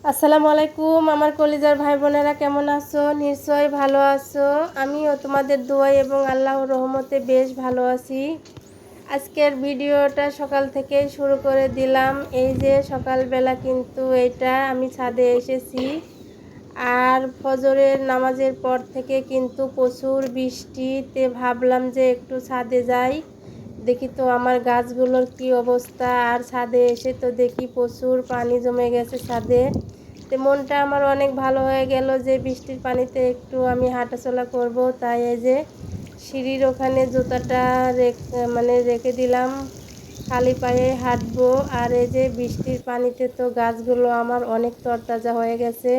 আসসালামু আলাইকুম আমার কলিজার ভাই বোনেরা, কেমন আছো? নিশ্চয়ই ভালো আছো। আমিও তোমাদের দোয়া এবং আল্লাহর রহমতে বেশ ভালো আছি। আজকের ভিডিওটা সকাল থেকেই শুরু করে দিলাম। এই যে সকালবেলা কিন্তু এটা আমি ছাদে এসেছি, আর ফজরের নামাজের পর থেকে কিন্তু প্রচুর বৃষ্টিতে ভাবলাম যে একটু ছাদে যাই, দেখি তো আমার গাছগুলোর কি অবস্থা। আর ছাদে এসে তো দেখি প্রচুর পানি জমে গেছে ছাদে। তো মনটা আমার অনেক ভালো হয়ে গেল যে বৃষ্টির পানিতে একটু আমি হাঁটাচলা করব। তাই এই যে সিঁড়ির ওখানে জুতাটা রেখে দিলাম, খালি পায়ে হাঁটবো। আর এই যে বৃষ্টির পানিতে তো গাছগুলো আমার অনেক তরতাজা হয়ে গেছে।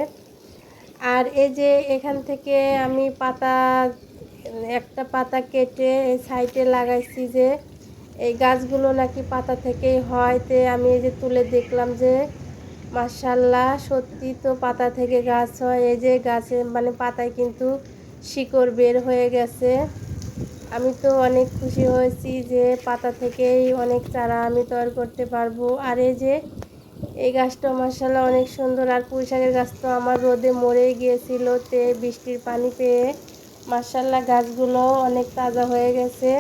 আর এই যে এখান থেকে আমি একটা পাতা কেটে এই সাইডে লাগাইছি, যে এই গাছগুলো নাকি পাতা থেকেই হয়। তে আমি এই যে তুলে দেখলাম যে মাশাআল্লাহ, সত্যি তো পাতা থেকে গাছ হয়। এই যে গাছে পাতায় কিন্তু শিকড় বের হয়ে গেছে। আমি তো অনেক খুশি হয়েছি যে পাতা থেকেই অনেক চারা আমি তৈরি করতে পারবো। আর এই যে এই গাছটা মাশাআল্লাহ অনেক সুন্দর। আর পুঁই শাকের গাছ তো আমার রোদে মরেই গিয়েছিল, তে বৃষ্টির পানি পেয়ে মাশাআল্লাহ গাছগুলো অনেক তাজা হয়ে গেছে।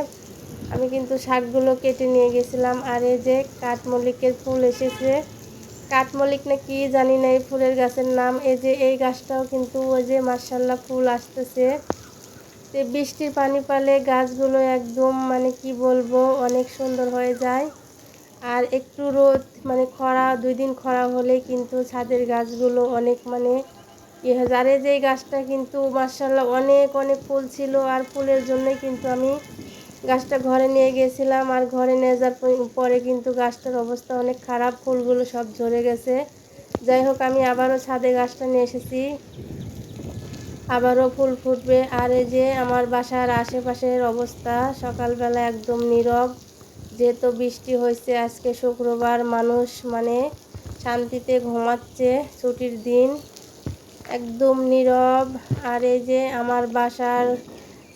আমি কিন্তু শাকগুলো কেটে নিয়ে গেছিলাম। আর এই যে কাঠমল্লিকের ফুল এসেছে, কাঠমল্লিক না কি জানি না এই ফুলের গাছের নাম। এই যে এই গাছটাও কিন্তু ওই যে মাশাআল্লাহ ফুল আসতেছে। তো বৃষ্টির পানি পালে গাছগুলো একদম কি বলবো, অনেক সুন্দর হয়ে যায়। আর একটু রোদ খরা 2 দিন খরা হলেই কিন্তু ছাদের গাছগুলো অনেক ইয়ে হয়ে যায়। আর এই যে এই গাছটা কিন্তু মাশাআল্লাহ অনেক অনেক ফুল ছিল, আর ফুলের জন্যই কিন্তু আমি গাছটা ঘরে নিয়ে গেছিলাম। আর ঘরে নিয়ে যাওয়ার পরে কিন্তু গাছটার অবস্থা অনেক খারাপ, ফুলগুলো সব ঝরে গেছে। যাই হোক, আমি আবারও ছাদে গাছটা নিয়ে এসেছি, আবারও ফুল ফুটবে। আর এই যে আমার বাসার আশেপাশের অবস্থা সকালবেলা একদম নীরব, যেহেতু বৃষ্টি হয়েছে। আজকে শুক্রবার, মানুষ শান্তিতে ঘুমাচ্ছে, ছুটির দিন, একদম নীরব। আর এই যে আমার বাসার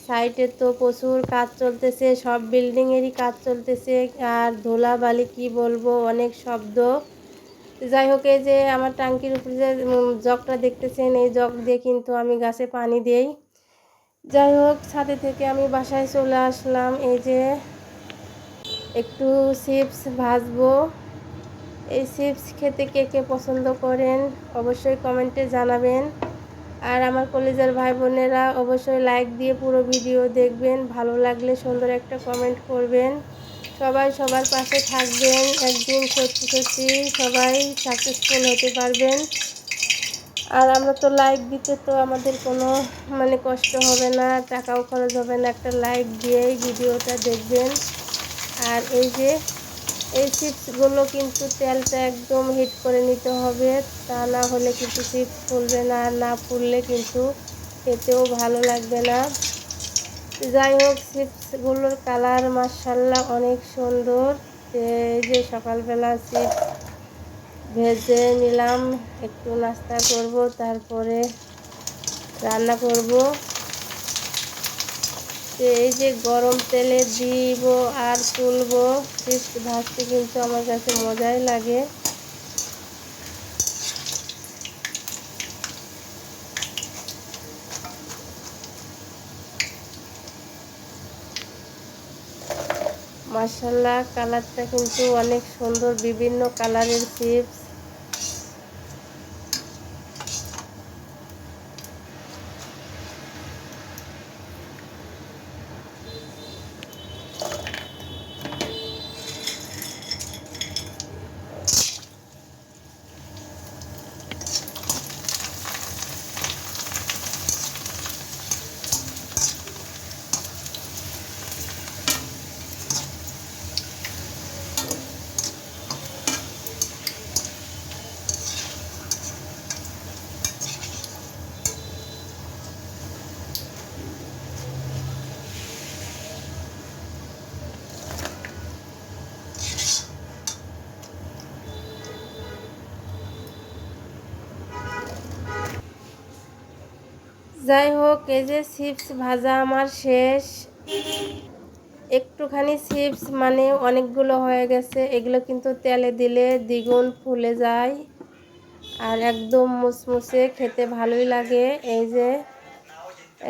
সাইডে তো প্রচুর কাজ চলতেছে, সব বিল্ডিংয়েরই কাজ চলতেছে। আর ধুলাবালি কি বলবো, অনেক শব্দ। যাই হোক, এই যে আমার ট্যাঙ্কির উপরে যে জগটা দেখতেছেন, এই জগ দিয়ে কিন্তু আমি গাছে পানি দেই। যাই হোক, ছাদে থেকে আমি বাসায় চলে আসলাম। এই যে একটু চিপস ভাজবো। এই চিপস খেতে কে কে পছন্দ করেন অবশ্যই কমেন্টে জানাবেন। আর আমার কলেজের ভাই বোনেরা অবশ্যই লাইক দিয়ে পুরো ভিডিও দেখবেন, ভালো লাগলে সুন্দর একটা কমেন্ট করবেন। সবাই সবার পাশে থাকবেন, একদিন সত্যি সত্যি সবাই সাকসেসফুল হতে পারবেন। আর আমরা তো লাইক দিতে তো আমাদের কোনো কষ্ট হবে না, টাকাও খরচ হবে না, একটা লাইক দিয়েই ভিডিওটা দেখবেন। আর এই যে এই চিপসগুলো কিন্তু তেলটা একদম হিট করে নিতে হবে, তা না হলে কিন্তু চিপস ফুলবে না, আর না ফুললে কিন্তু খেতেও ভালো লাগবে না। যাই হোক, চিপসগুলোর কালার মাশাআল্লাহ অনেক সুন্দর। এই যে সকালবেলা চিপস ভেজে নিলাম, একটু নাস্তা করব, তারপরে রান্না করব। এই যে গরম তেলে দিব আর তুলবো। চিপস ভাজতে কিন্তু আমার কাছে মজাই লাগে। মাশাআল্লাহ কালারটা কিন্তু অনেক সুন্দর, বিভিন্ন কালারের চিপস। যাই হোক, এই যে চিপস ভাজা আমার শেষ। একটুখানি চিপস অনেকগুলো হয়ে গেছে, এগুলো কিন্তু তেলে দিলে দ্বিগুণ ফুলে যায়। আর একদম মুসমুসে, খেতে ভালোই লাগে। এই যে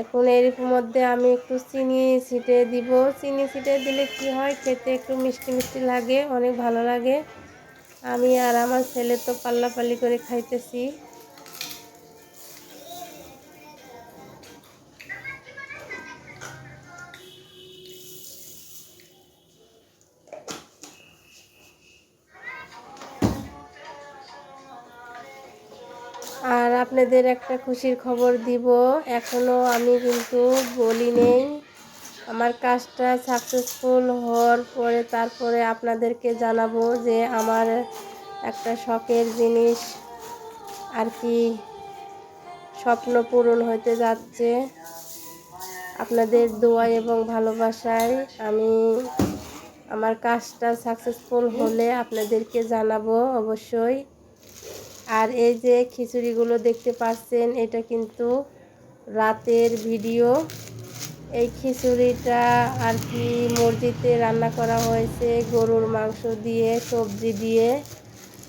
এখন এর মধ্যে আমি একটু চিনি ছিটিয়ে দিব। চিনি ছিটিয়ে দিলে কি হয়, খেতে একটু মিষ্টি মিষ্টি লাগে, অনেক ভালো লাগে। আমি আর আমার ছেলে তো পাল্লাপাল্লি করে খাইতেছি। আর আপনাদের একটা খুশির খবর দিব, এখনও আমি কিন্তু বলি নেই। আমার কাজটা সাকসেসফুল হওয়ার পরে তারপরে আপনাদেরকে জানাবো যে আমার একটা শখের জিনিস আর কি স্বপ্ন পূরণ হতে যাচ্ছে। আপনাদের দোয়া এবং ভালোবাসায় আমি আমার কাজটা সাকসেসফুল হলে আপনাদেরকে জানাবো অবশ্যই। আর এই যে খিচুড়িগুলো দেখতে পাচ্ছেন, এটা কিন্তু রাতের ভিডিও। এই খিচুড়িটা আর কি মসজিদে রান্না করা হয়েছে গরুর মাংস দিয়ে, সবজি দিয়ে।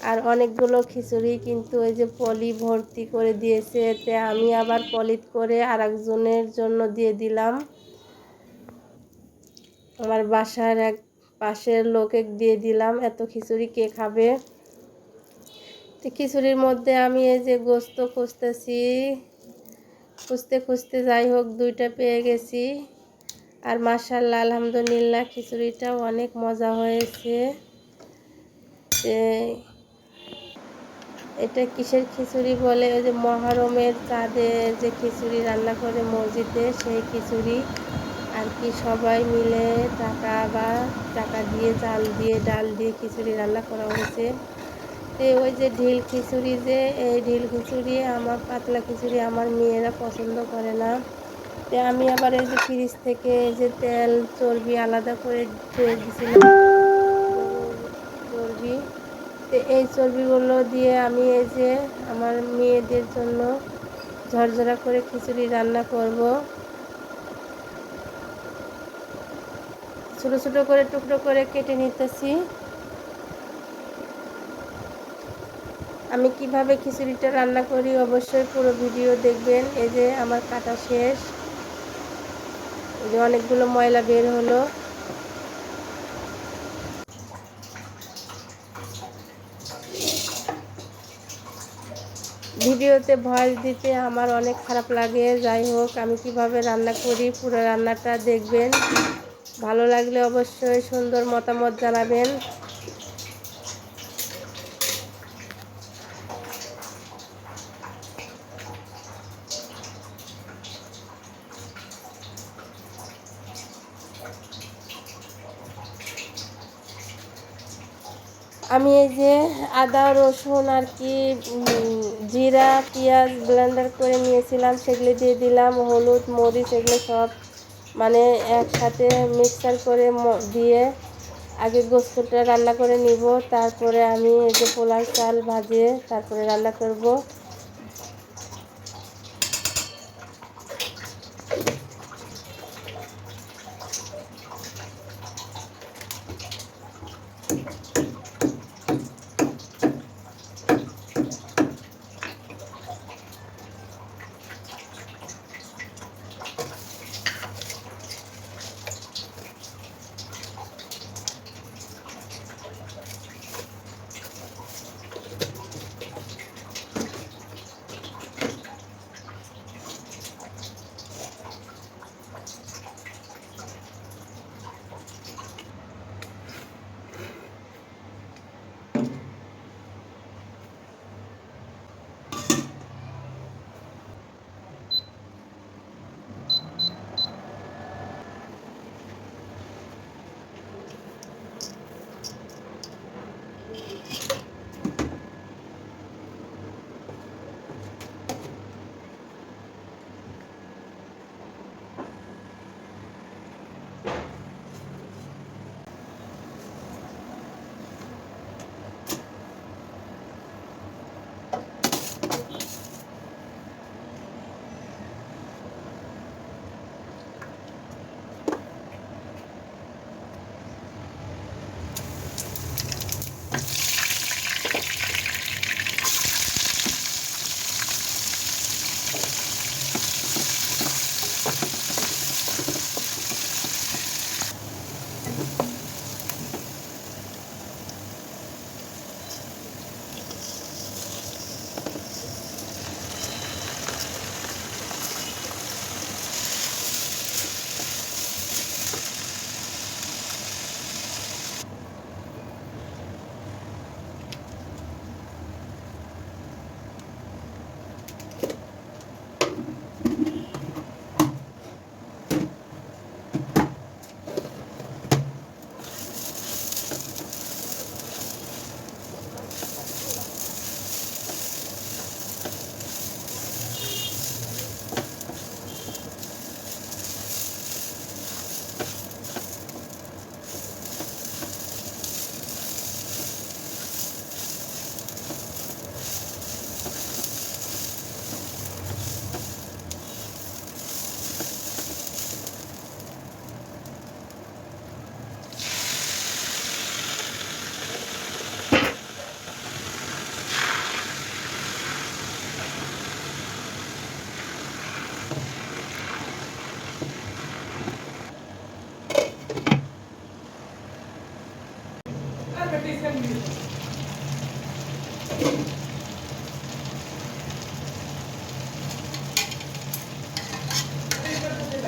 আর অনেকগুলো খিচুড়ি কিন্তু এই যে পলি ভর্তি করে দিয়েছে, এতে আমি আবার পলিট করে আরেকজনের জন্য দিয়ে দিলাম। আমার বাসার এক পাশের লোকে দিয়ে দিলাম। এত খিচুড়ি কে খাবে? তো খিচুড়ির মধ্যে আমি এই যে গোস্ত খুঁজতেছি, খুঁজতে খুঁজতে যাই হোক দুইটা পেয়ে গেছি। আর মাশাআল্লাহ আলহামদুলিল্লাহ খিচুড়িটাও অনেক মজা হয়েছে। এটা কিসের খিচুড়ি বলে, ওই যে মহরমের চাঁদে যে খিচুড়ি রান্না করে মসজিদে, সেই খিচুড়ি আর কি। সবাই মিলে টাকা দিয়ে, চাল দিয়ে, ডাল দিয়ে খিচুড়ি রান্না করা হয়েছে। তো ওই যে ঢিল খিচুড়ি, যে এই ঢিল খিচুড়ি, আমার পাতলা খিচুড়ি আমার মেয়েরা পছন্দ করে না। তো আমি আবার এই যে ফ্রিজ থেকে এই যে তেল চর্বি আলাদা করে ধুয়ে দিয়েছিলাম, চর্বি। তো এই চর্বিগুলো দিয়ে আমি এই যে আমার মেয়েদের জন্য ঝরঝরা করে খিচুড়ি রান্না করব। ছোট ছোট করে টুকরো করে কেটে নিতেছি। আমি কিভাবে খিচুড়িটা রান্না করি অবশ্যই পুরো ভিডিও দেখবেন। এই যে আমার কাটা শেষ, এই যে অনেকগুলো ময়লা বের হলো। ভিডিওতে ভয়েস দিতে আমার অনেক খারাপ লাগে। যাই হোক, আমি কিভাবে রান্না করি পুরো রান্নাটা দেখবেন। ভালো লাগলে অবশ্যই সুন্দর মতামত জানাবেন। আমি এই যে আদা রসুন আর কি জিরা পেঁয়াজ ব্লেন্ডার করে নিয়েছিলাম, সেগুলো দিয়ে দিলাম। হলুদ মরিচ এগুলো সব মানে একসাথে মিক্সার করে দিয়ে আগে গোস্তটা রান্না করে নিব। তারপরে আমি এই যে পোলার চাল ভাজিয়ে তারপরে রান্না করব।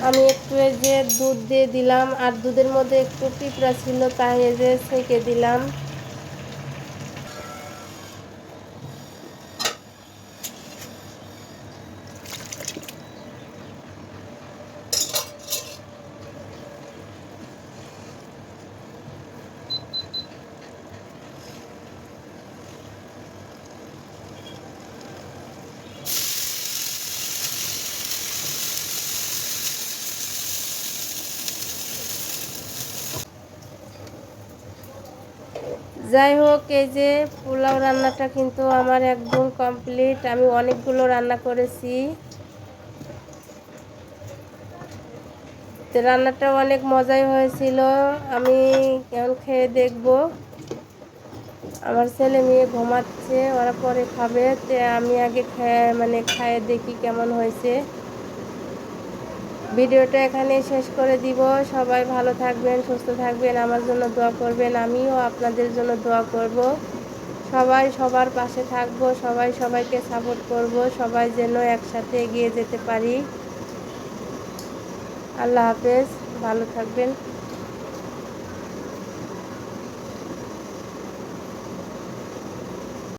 আমি একটু এই যে দুধ দিয়ে দিলাম, আর দুধের মধ্যে একটু পিঁপড়া ছিল, তাই এই যে ছেঁকে দিলাম। যাই হোক, এই যে পোলাও রান্নাটা কিন্তু আমার একদম কমপ্লিট। আমি অনেকগুলো রান্না করেছি, তো রান্নাটা অনেক মজাই হয়েছিল। আমি এখন খেয়ে দেখব। আমার ছেলে মেয়ে ঘুমাচ্ছে, ওরা পরে খাবে, তো আমি আগে খাইয়ে দেখি কেমন হয়েছে। ভিডিওটা এখানে শেষ করে দিব। সবাই ভালো থাকবেন, সুস্থ থাকবেন, আমার জন্য দোয়া করবেন, আমিও আপনাদের জন্য দোয়া করব। সবাই সবার পাশে থাকবো, সবাই সবাইকে সাপোর্ট করব, সবাই যেন একসাথে এগিয়ে যেতে পারি। আল্লাহ হাফেজ, ভালো থাকবেন।